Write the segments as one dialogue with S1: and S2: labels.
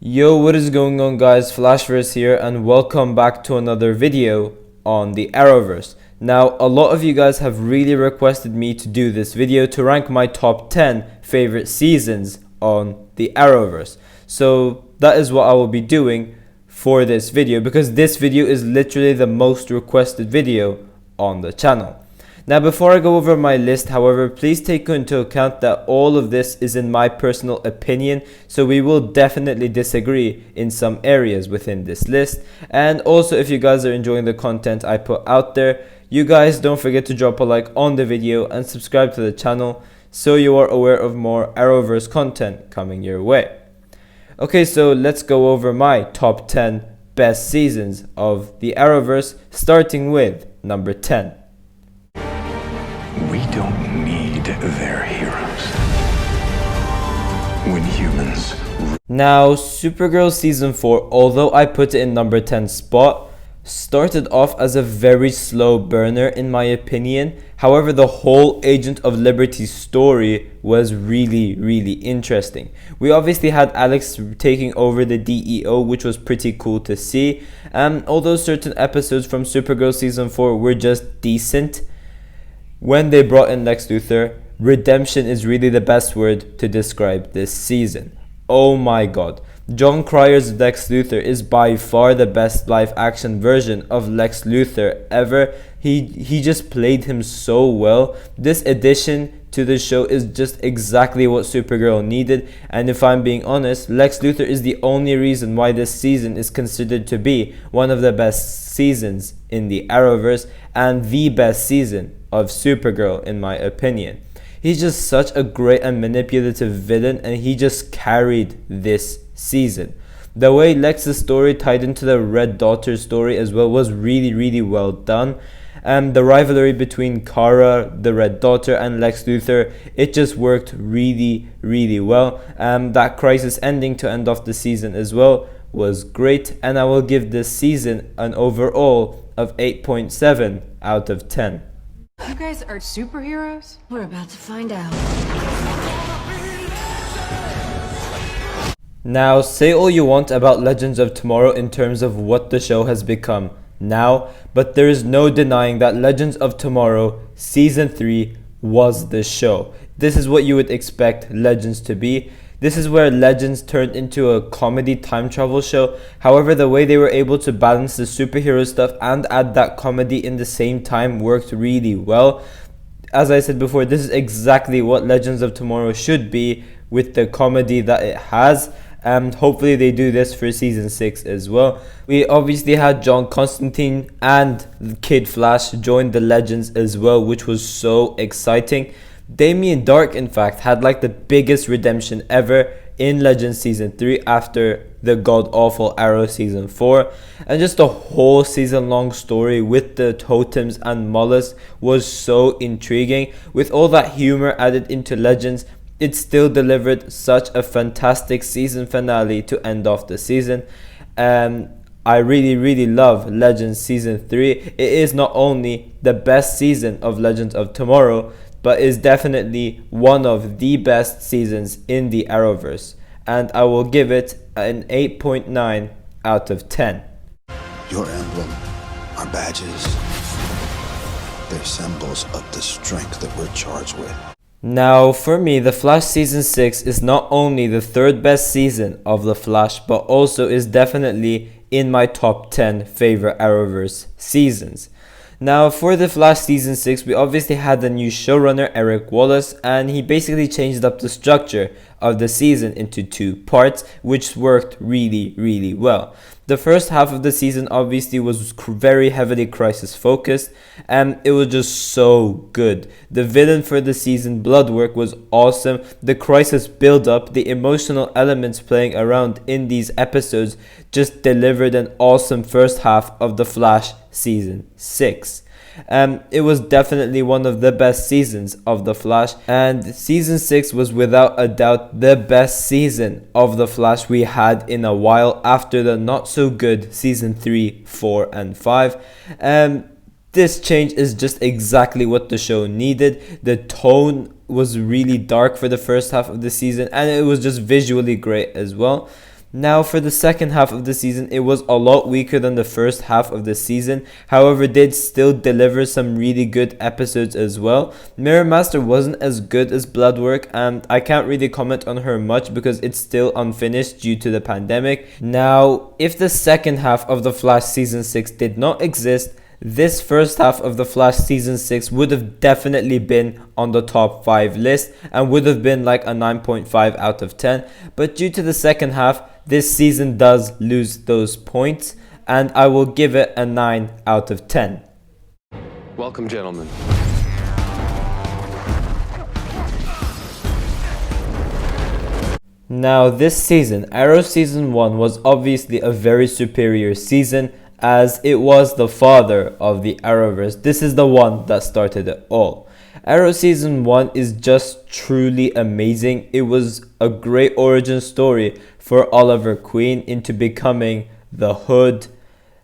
S1: Yo, what is going on, guys? Flashverse here, and welcome back to another video on the Arrowverse. Now, a lot of you guys have really requested me to do this video to rank my top 10 favorite seasons on the Arrowverse. So that is what I will be doing for this video, because this video is literally the most requested video on the channel. Now, before I go over my list, however, please take into account that all of this is in my personal opinion, so we will definitely disagree in some areas within this list. And also, if you guys are enjoying the content I put out there, you guys don't forget to drop a like on the video and subscribe to the channel so you are aware of more Arrowverse content coming your way. Okay, so let's go over my top 10 best seasons of the Arrowverse, starting with number 10.
S2: We don't need their heroes. When humans...
S1: Now, Supergirl Season 4, although I put it in number 10 spot, started off as a very slow burner in my opinion. However, the whole Agent of Liberty story was really interesting. We obviously had Alex taking over the DEO, which was pretty cool to see. Although certain episodes from Supergirl Season 4 were just decent, when they brought in Lex Luthor, redemption is really the best word to describe this season. Oh my god. John Cryer's Lex Luthor is by far the best live action version of Lex Luthor ever. He just played him so well. This addition to the show is just exactly what Supergirl needed, and if I'm being honest, Lex Luthor is the only reason why this season is considered to be one of the best seasons in the Arrowverse and the best season of Supergirl in my opinion. He's just such a great and manipulative villain, and he just carried this season. The way Lex's story tied into the Red Daughter story as well was really well done. The rivalry between Kara, the Red Daughter, and Lex Luthor, it just worked really well. That crisis ending to end off the season as well was great, and I will give this season an overall of 8.7 out of 10.
S3: You guys are superheroes?
S4: We're about to find out.
S1: Now, say all you want about Legends of Tomorrow in terms of what the show has become now, but there is no denying that Legends of Tomorrow Season 3 was the show. This is what you would expect Legends to be. This is where Legends turned into a comedy time travel show. However, the way they were able to balance the superhero stuff and add that comedy in the same time worked really well. As I said before, this is exactly what Legends of Tomorrow should be with the comedy that it has. And hopefully they do this for season 6 as well. We obviously had John Constantine and Kid Flash join the Legends as well, which was so exciting. Damien Dark, in fact, had like the biggest redemption ever in Legends Season 3 after the god-awful Arrow Season 4. And just the whole season-long story with the totems and mollusks was so intriguing. With all that humor added into Legends, it still delivered such a fantastic season finale to end off the season. I really love Legends Season 3. It is not only the best season of Legends of Tomorrow, but is definitely one of the best seasons in the Arrowverse, and I will give it an 8.9 out of 10.
S5: Your emblem, our badges, they're symbols of the strength that we're charged with.
S1: Now, for me, The Flash Season 6 is not only the third best season of The Flash, but also is definitely in my top 10 favorite Arrowverse seasons. Now, for The Flash Season 6, we obviously had the new showrunner, Eric Wallace, and he basically changed up the structure of the season into 2 parts, which worked really well. The first half of the season obviously was very heavily crisis focused, and it was just so good. The villain for the season, Bloodwork, was awesome. The crisis build up, the emotional elements playing around in these episodes just delivered an awesome first half of The Flash Season 6. It was definitely one of the best seasons of The Flash, and Season 6 was without a doubt the best season of The Flash we had in a while after the not so good Season 3, 4 and 5. This change is just exactly what the show needed. The tone was really dark for the first half of the season, and it was just visually great as well. Now for the second half of the season, it was a lot weaker than the first half of the season. However, did still deliver some really good episodes as well. Mirror Master wasn't as good as Bloodwork, and I can't really comment on her much because it's still unfinished due to the pandemic. Now, if the second half of The Flash Season 6 did not exist, this first half of The Flash Season 6 would have definitely been on the top 5 list and would have been like a 9.5 out of 10. But due to the second half, this season does lose those points, and I will give it a 9 out of 10.
S4: Welcome, gentlemen.
S1: Now this season, Arrow Season 1 was obviously a very superior season, as it was the father of the Arrowverse. This is the one that started it all. Arrow Season 1 is just truly amazing. It was a great origin story for Oliver Queen into becoming the Hood.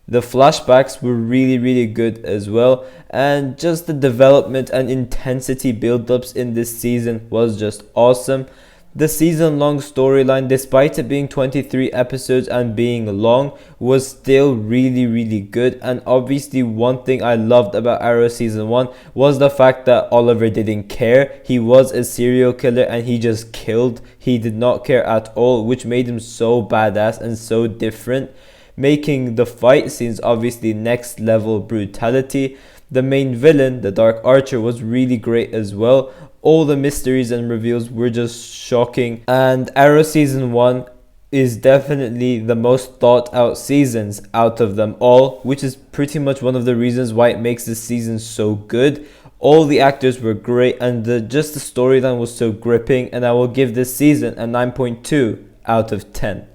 S1: The flashbacks were really good as well, and just the development and intensity build-ups in this season was just awesome. The season-long storyline, despite it being 23 episodes and being long, was still really good. And obviously one thing I loved about Arrow Season 1 was the fact that Oliver didn't care. He was a serial killer and he just killed. He did not care at all, which made him so badass and so different, making the fight scenes obviously next level brutality. The main villain, the Dark Archer, was really great as well. All the mysteries and reveals were just shocking, and Arrow Season 1 is definitely the most thought out seasons out of them all, which is pretty much one of the reasons why it makes this season so good. All the actors were great, and just the storyline was so gripping, and I will give this season a 9.2 out of 10.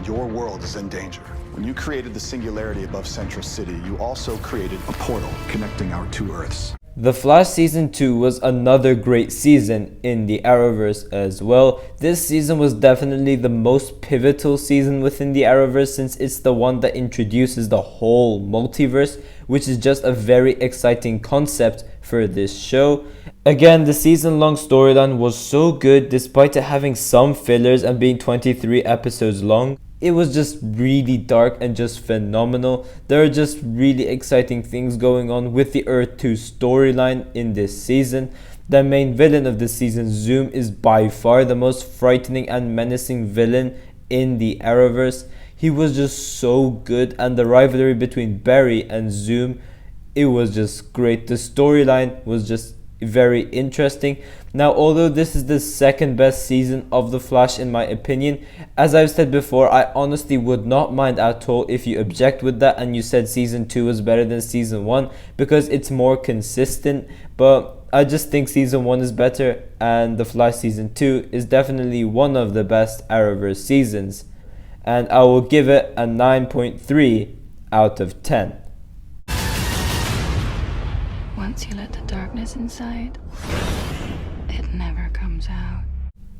S6: Your world is in danger. When you created the singularity above Central City, you also created a portal connecting our two Earths.
S1: The Flash Season 2 was another great season in the Arrowverse as well. This season was definitely the most pivotal season within the Arrowverse, since it's the one that introduces the whole multiverse, which is just a very exciting concept for this show. Again, the season-long storyline was so good despite it having some fillers and being 23 episodes long. It was just really dark and just phenomenal. There are just really exciting things going on with the Earth 2 storyline in this season. The main villain of this season, Zoom, is by far the most frightening and menacing villain in the Arrowverse. He was just so good, and the rivalry between Barry and Zoom, it was just great. The storyline was just very interesting. Now, although this is the second best season of The Flash in my opinion, as I've said before, I honestly would not mind at all if you object with that and you said season 2 is better than season 1, because it's more consistent. But I just think season 1 is better, and The Flash season 2 is definitely one of the best Arrowverse seasons, and I will give it a 9.3 out of 10.
S3: Once you let the darkness inside, it never comes out.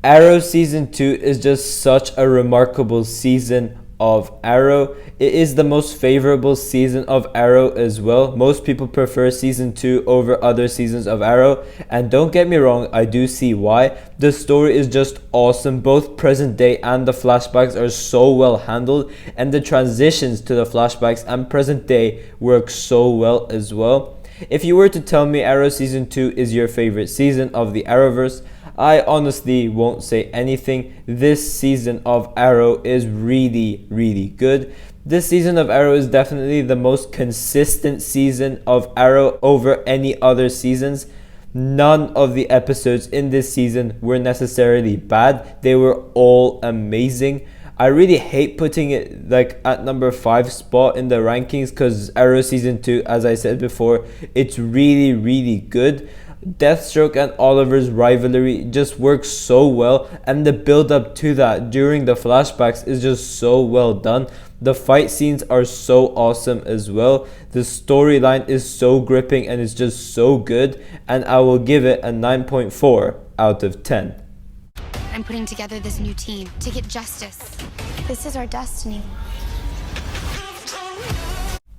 S1: Arrow Season 2 is just such a remarkable season of Arrow. It is the most favorable season of Arrow as well. Most people prefer Season 2 over other seasons of Arrow, and don't get me wrong, I do see why. The story is just awesome. Both present day and the flashbacks are so well handled, and the transitions to the flashbacks and present day work so well as well. If you were to tell me Arrow Season 2 is your favorite season of the Arrowverse, I honestly won't say anything. This season of Arrow is really good. This season of Arrow is definitely the most consistent season of Arrow over any other seasons. None of the episodes in this season were necessarily bad. They were all amazing. I really hate putting it like at number 5 spot in the rankings, because Arrow Season 2, as I said before, it's really good. Deathstroke and Oliver's rivalry just works so well, and the build up to that during the flashbacks is just so well done. The fight scenes are so awesome as well. The storyline is so gripping and it's just so good, and I will give it a 9.4 out of 10.
S7: I'm putting together this new team to get justice. This is our destiny.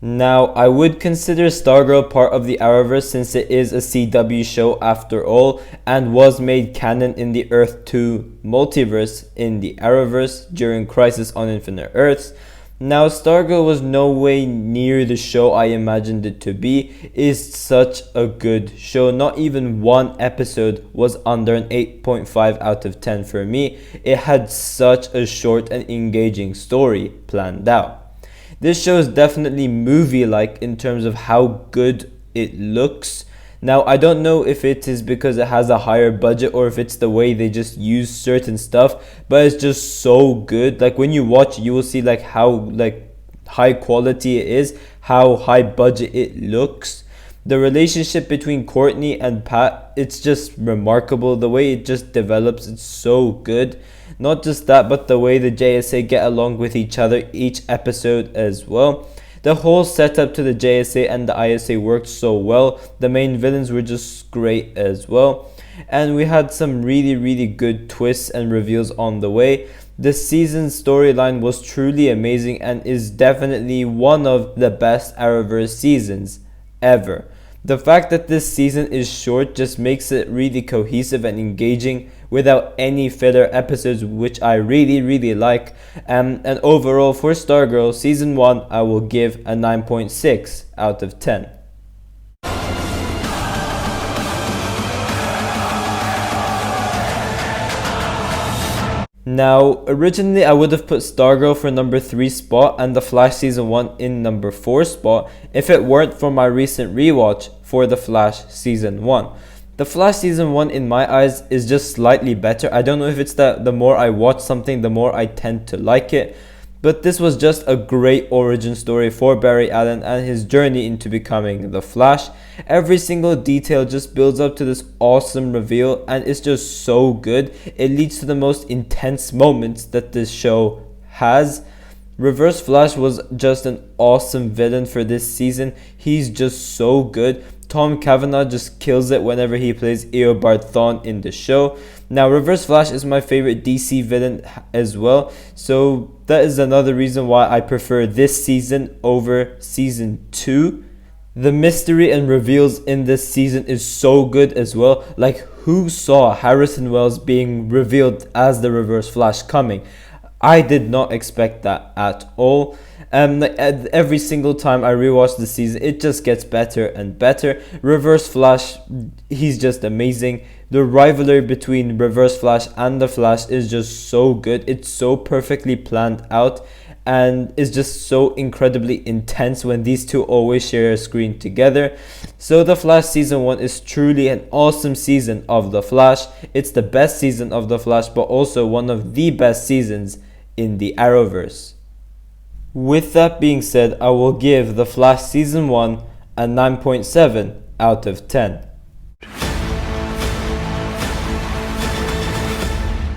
S1: Now, I would consider Stargirl part of the Arrowverse since it is a CW show after all and was made canon in the Earth 2 multiverse in the Arrowverse during Crisis on Infinite Earths. Now, Stargirl was no way near the show I imagined it to be. It is such a good show. Not even one episode was under an 8.5 out of 10 for me. It had such a short and engaging story planned out. This show is definitely movie-like in terms of how good it looks. Now, I don't know if it is because it has a higher budget or if it's the way they just use certain stuff, but it's just so good. Like when you watch, you will see like how high quality it is, how high budget it looks. The relationship between Courtney and Pat, it's just remarkable. The way it just develops, it's so good. Not just that, but the way the JSA get along with each other each episode as well. The whole setup to the JSA and the ISA worked so well. The main villains were just great as well. And we had some really good twists and reveals on the way. This season's storyline was truly amazing and is definitely one of the best Arrowverse seasons ever. The fact that this season is short just makes it really cohesive and engaging without any filler episodes, which I really like. And overall for Stargirl season 1, I will give a 9.6 out of 10. Now, originally I would have put Stargirl for number 3 spot and The Flash season 1 in number 4 spot if it weren't for my recent rewatch for The Flash season 1. The Flash season 1 in my eyes is just slightly better. I don't know if it's that the more I watch something, the more I tend to like it. But this was just a great origin story for Barry Allen and his journey into becoming the Flash. Every single detail just builds up to this awesome reveal and it's just so good. It leads to the most intense moments that this show has. Reverse Flash was just an awesome villain for this season. He's just so good. Tom Cavanaugh just kills it whenever he plays Eobard Thawne in the show. Now, Reverse Flash is my favorite DC villain as well, so that is another reason why I prefer this season over season 2. The mystery and reveals in this season is so good as well. Like, who saw Harrison Wells being revealed as the Reverse Flash coming? I did not expect that at all. Every single time I rewatch the season, it just gets better and better. Reverse Flash, he's just amazing. The rivalry between Reverse Flash and the Flash is just so good. It's so perfectly planned out and it's just so incredibly intense when these two always share a screen together. So The Flash season 1 is truly an awesome season of The Flash. It's the best season of The Flash, but also one of the best seasons in the Arrowverse. With that being said, I will give The Flash season 1 a 9.7 out of 10.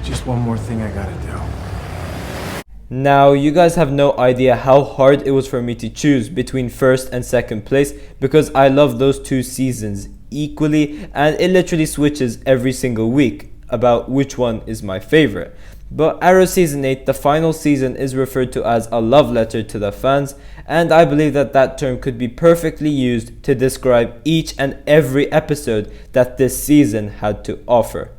S8: Just one more thing I gotta do.
S1: Now, you guys have no idea how hard it was for me to choose between first and second place because I love those two seasons equally and it literally switches every single week about which one is my favorite. But Arrow Season 8, the final season, is referred to as a love letter to the fans, and I believe that that term could be perfectly used to describe each and every episode that this season had to offer.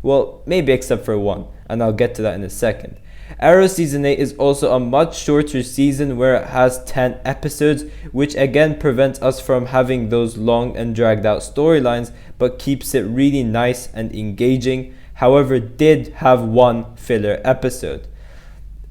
S1: Well, maybe except for one, and I'll get to that in a second. Arrow Season 8 is also a much shorter season where it has 10 episodes, which again prevents us from having those long and dragged out storylines, but keeps it really nice and engaging. However, did have one filler episode.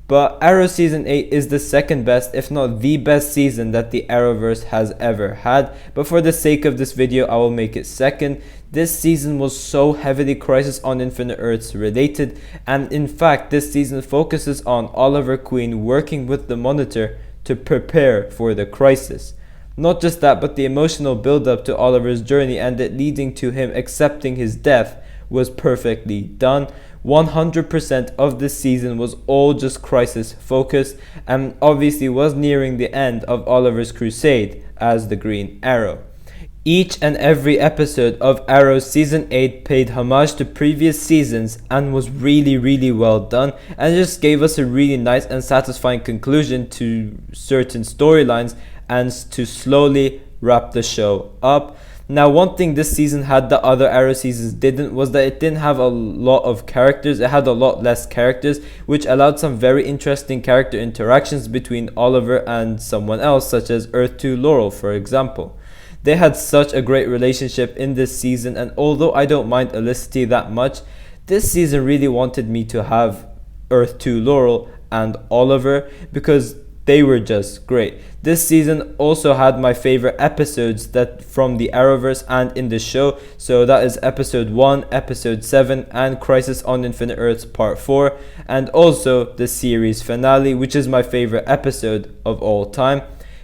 S1: But Arrow Season 8 is the second best, if not the best season that the Arrowverse has ever had. But for the sake of this video, I will make it second. This season was so heavily Crisis on Infinite Earths related, and in fact, this season focuses on Oliver Queen working with the Monitor to prepare for the crisis. Not just that, but the emotional build-up to Oliver's journey and it leading to him accepting his death was perfectly done. 100% of this season was all just crisis focused and obviously was nearing the end of Oliver's crusade as the Green Arrow. Each and every episode of Arrow Season 8 paid homage to previous seasons and was really well done and just gave us a really nice and satisfying conclusion to certain storylines and to slowly wrap the show up. Now, one thing this season had that other Arrow seasons didn't was that it didn't have a lot of characters. It had a lot less characters, which allowed some very interesting character interactions between Oliver and someone else, such as Earth 2 Laurel, for example. They had such a great relationship in this season, and although I don't mind Felicity that much, this season really wanted me to have Earth 2 Laurel and Oliver because they were just great. This season also had my favorite episodes that from the Arrowverse and in the show. So that is episode 1, episode 7, and Crisis on Infinite Earths part 4, and also the series finale, which is my favorite episode of all time.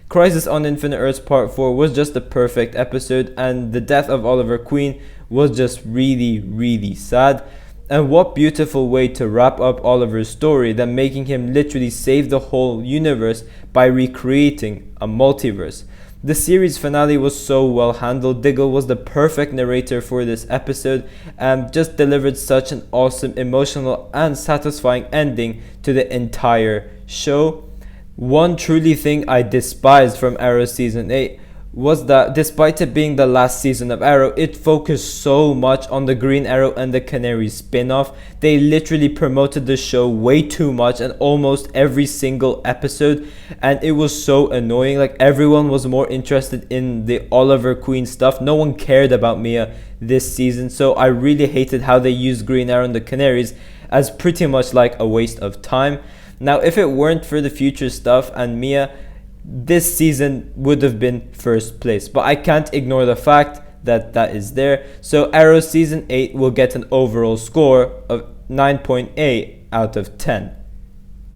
S1: Crisis on Infinite Earths part 4 was just a perfect episode, and the death of Oliver Queen was just really sad. And what beautiful way to wrap up Oliver's story than making him literally save the whole universe by recreating a multiverse. The series finale was so well handled. Diggle was the perfect narrator for this episode and just delivered such an awesome, emotional and satisfying ending to the entire show. One truly thing I despised from Arrow Season 8 was that despite it being the last season of Arrow, it focused so much on the Green Arrow and the Canary spin-off. They literally promoted the show way too much and almost every single episode, and it was so annoying. Like, everyone was more interested in the Oliver Queen stuff. No one cared about Mia this season, so I really hated how they used Green Arrow and the Canaries as pretty much like a waste of time. Now, if it weren't for the future stuff and Mia, this season would have been first place, but I can't ignore the fact that that is there. So Arrow Season 8 will get an overall score of 9.8 out of 10.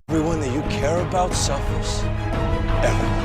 S9: Everyone that you care about suffers. Everyone.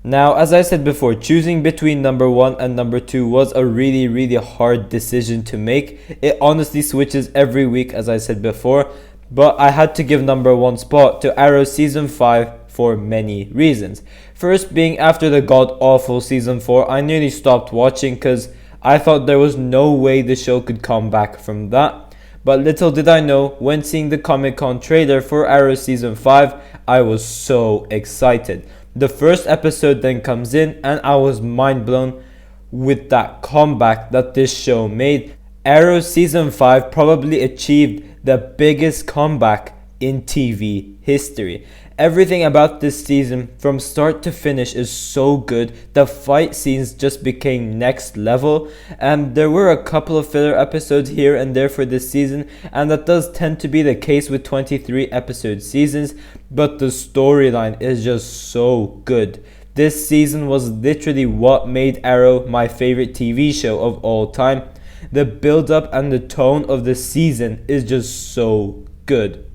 S1: Now, as I said before, choosing between number 1 and number 2 was a really hard decision to make. It honestly switches every week, as I said before. But I had to give number 1 spot to Arrow Season 5 for many reasons. First being, after the god-awful Season 4, I nearly stopped watching because I thought there was no way the show could come back from that. But little did I know, when seeing the Comic-Con trailer for Arrow Season 5, I was so excited. The first episode then comes in and I was mind blown with that comeback that this show made. Arrow Season 5 probably achieved the biggest comeback in TV history. Everything about this season from start to finish is so good. The fight scenes just became next level, and there were a couple of filler episodes here and there for this season, and that does tend to be the case with 23 episode seasons, but the storyline is just so good. This season was literally what made Arrow my favorite TV show of all time. The build up and the tone of the season is just so good.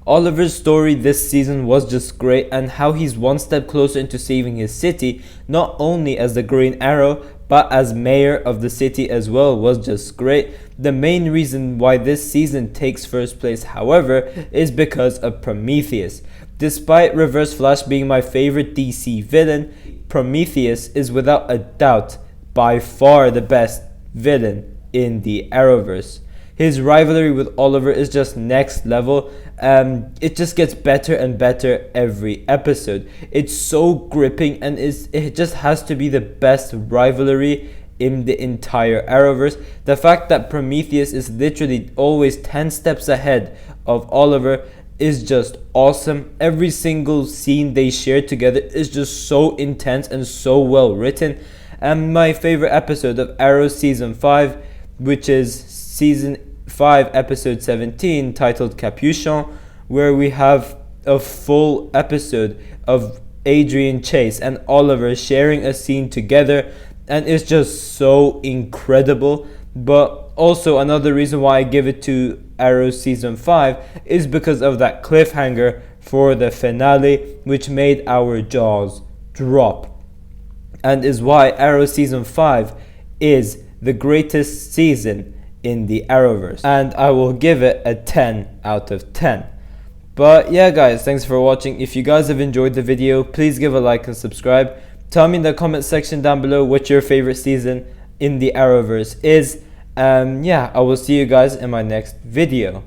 S1: Oliver's story this season was just great, and how he's one step closer into saving his city, not only as the Green Arrow, but as mayor of the city as well, was just great. The main reason why this season takes first place, however, is because of Prometheus. Despite Reverse Flash being my favorite DC villain, Prometheus is without a doubt by far the best villain in the Arrowverse. His rivalry with Oliver is just next level. It just gets better and better every episode. It's so gripping, and it just has to be the best rivalry in the entire Arrowverse. The fact that Prometheus is literally always 10 steps ahead of Oliver is just awesome. Every single scene they share together is just so intense and so well written. And my favorite episode of Arrow Season 5, which is Season 5 Episode 17, titled Capuchon, where we have a full episode of Adrian Chase and Oliver sharing a scene together, and it's just so incredible. But also another reason why I give it to Arrow Season 5 is because of that cliffhanger for the finale, which made our jaws drop, and is why Arrow Season 5 is the greatest season in the Arrowverse, and I will give it a 10 out of 10. But yeah guys, thanks for watching. If you guys have enjoyed the video, please give a like and subscribe. Tell me in the comment section down below what your favorite season in the Arrowverse is. Yeah, I will see you guys in my next video.